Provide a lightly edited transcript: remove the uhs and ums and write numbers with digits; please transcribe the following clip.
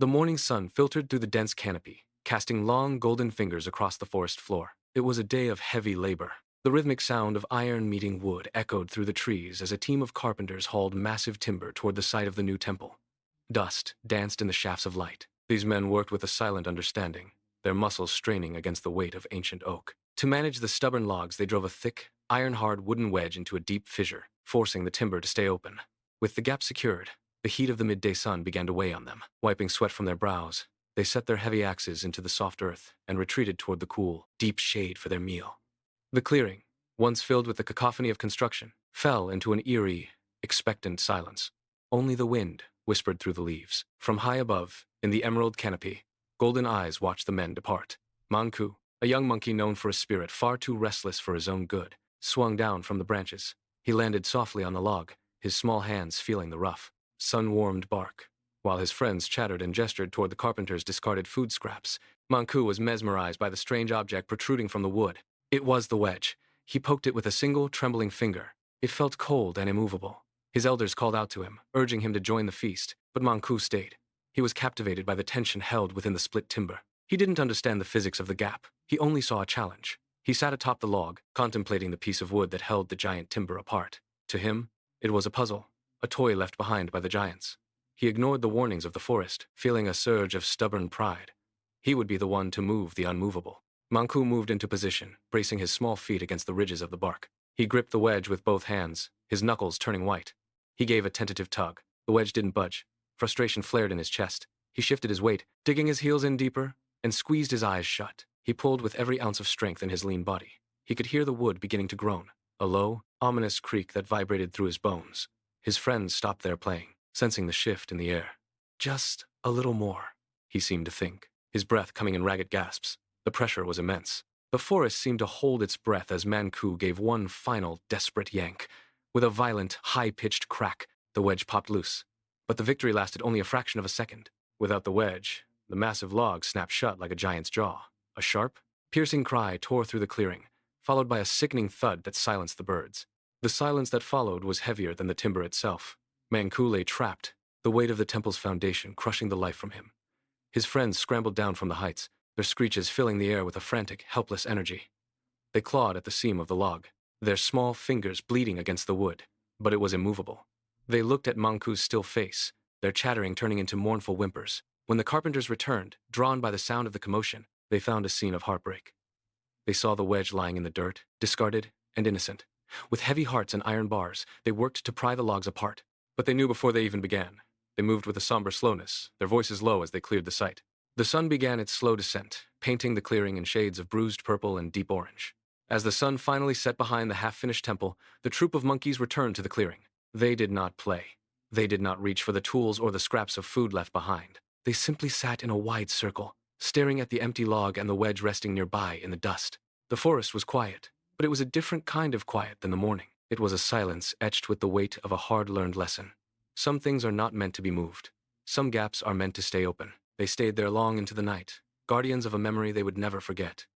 The morning sun filtered through the dense canopy, casting long golden fingers across the forest floor. It was a day of heavy labor. The rhythmic sound of iron meeting wood echoed through the trees as a team of carpenters hauled massive timber toward the site of the new temple. Dust danced in the shafts of light. These men worked with a silent understanding, their muscles straining against the weight of ancient oak. To manage the stubborn logs, they drove a thick, iron-hard wooden wedge into a deep fissure, forcing the timber to stay open. With the gap secured, the heat of the midday sun began to weigh on them. Wiping sweat from their brows, they set their heavy axes into the soft earth and retreated toward the cool, deep shade for their meal. The clearing, once filled with the cacophony of construction, fell into an eerie, expectant silence. Only the wind whispered through the leaves. From high above, in the emerald canopy, golden eyes watched the men depart. Manku, a young monkey known for a spirit far too restless for his own good, swung down from the branches. He landed softly on the log, his small hands feeling the rough, sun-warmed bark. While his friends chattered and gestured toward the carpenter's discarded food scraps, Manku was mesmerized by the strange object protruding from the wood. It was the wedge. He poked it with a single, trembling finger. It felt cold and immovable. His elders called out to him, urging him to join the feast, but Manku stayed. He was captivated by the tension held within the split timber. He didn't understand the physics of the gap. He only saw a challenge. He sat atop the log, contemplating the piece of wood that held the giant timber apart. To him, it was a puzzle, a toy left behind by the giants. He ignored the warnings of the forest, feeling a surge of stubborn pride. He would be the one to move the unmovable. Manku moved into position, bracing his small feet against the ridges of the bark. He gripped the wedge with both hands, his knuckles turning white. He gave a tentative tug. The wedge didn't budge. Frustration flared in his chest. He shifted his weight, digging his heels in deeper, and squeezed his eyes shut. He pulled with every ounce of strength in his lean body. He could hear the wood beginning to groan, a low, ominous creak that vibrated through his bones. His friends stopped their playing, sensing the shift in the air. Just a little more, he seemed to think, his breath coming in ragged gasps. The pressure was immense. The forest seemed to hold its breath as Manku gave one final, desperate yank. With a violent, high-pitched crack, the wedge popped loose. But the victory lasted only a fraction of a second. Without the wedge, the massive log snapped shut like a giant's jaw. A sharp, piercing cry tore through the clearing, followed by a sickening thud that silenced the birds. The silence that followed was heavier than the timber itself. Manku lay trapped, the weight of the temple's foundation crushing the life from him. His friends scrambled down from the heights, their screeches filling the air with a frantic, helpless energy. They clawed at the seam of the log, their small fingers bleeding against the wood, but it was immovable. They looked at Manku's still face, their chattering turning into mournful whimpers. When the carpenters returned, drawn by the sound of the commotion, they found a scene of heartbreak. They saw the wedge lying in the dirt, discarded and innocent. With heavy hearts and iron bars, they worked to pry the logs apart. But they knew before they even began. They moved with a somber slowness, their voices low as they cleared the site. The sun began its slow descent, painting the clearing in shades of bruised purple and deep orange. As the sun finally set behind the half-finished temple, the troop of monkeys returned to the clearing. They did not play. They did not reach for the tools or the scraps of food left behind. They simply sat in a wide circle, staring at the empty log and the wedge resting nearby in the dust. The forest was quiet, but it was a different kind of quiet than the morning. It was a silence etched with the weight of a hard-learned lesson. Some things are not meant to be moved. Some gaps are meant to stay open. They stayed there long into the night, guardians of a memory they would never forget.